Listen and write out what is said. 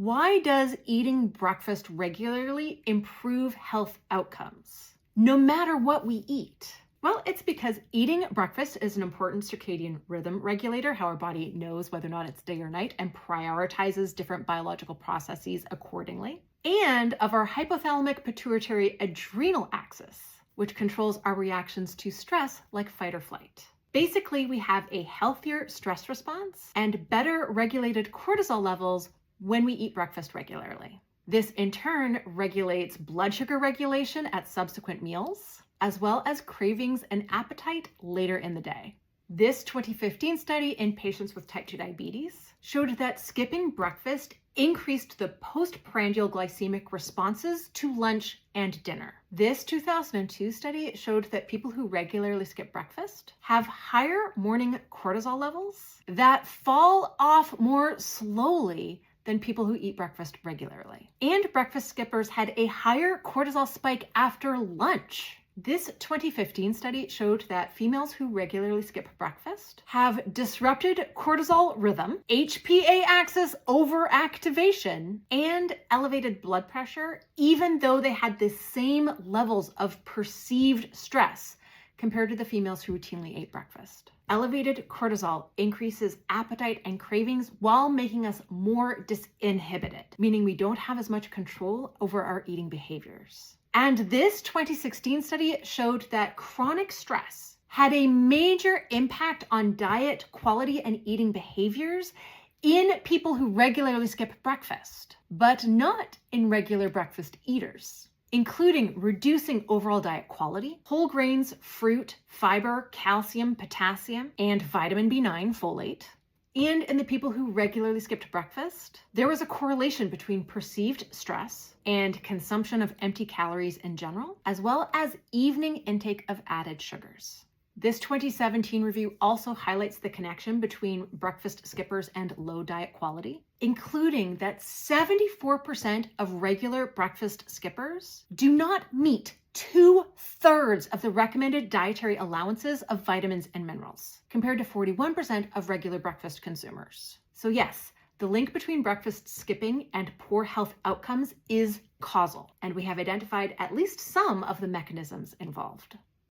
Why does eating breakfast regularly improve health outcomes, no matter what we eat? Well, it's because eating breakfast is an important circadian rhythm regulator, how our body knows whether or not it's day or night and prioritizes different biological processes accordingly, and of our hypothalamic pituitary adrenal axis, which controls our reactions to stress like fight or flight. Basically, we have a healthier stress response and better regulated cortisol levels when we eat breakfast regularly. This in turn regulates blood sugar regulation at subsequent meals, as well as cravings and appetite later in the day. This 2015 study in patients with type 2 diabetes showed that skipping breakfast increased the postprandial glycemic responses to lunch and dinner. This 2002 study showed that people who regularly skip breakfast have higher morning cortisol levels that fall off more slowly than people who eat breakfast regularly. And breakfast skippers had a higher cortisol spike after lunch. This 2015 study showed that females who regularly skip breakfast have disrupted cortisol rhythm, HPA axis overactivation, and elevated blood pressure, even though they had the same levels of perceived stress compared to the females who routinely ate breakfast. Elevated cortisol increases appetite and cravings while making us more disinhibited, meaning we don't have as much control over our eating behaviors. And this 2016 study showed that chronic stress had a major impact on diet quality and eating behaviors in people who regularly skip breakfast, but not in regular breakfast eaters, including reducing overall diet quality, whole grains, fruit, fiber, calcium, potassium, and vitamin B9, folate. And in the people who regularly skipped breakfast, there was a correlation between perceived stress and consumption of empty calories in general, as well as evening intake of added sugars. This 2017 review also highlights the connection between breakfast skippers and low diet quality, including that 74% of regular breakfast skippers do not meet 2/3 of the recommended dietary allowances of vitamins and minerals, compared to 41% of regular breakfast consumers. So yes, the link between breakfast skipping and poor health outcomes is causal, and we have identified at least some of the mechanisms involved.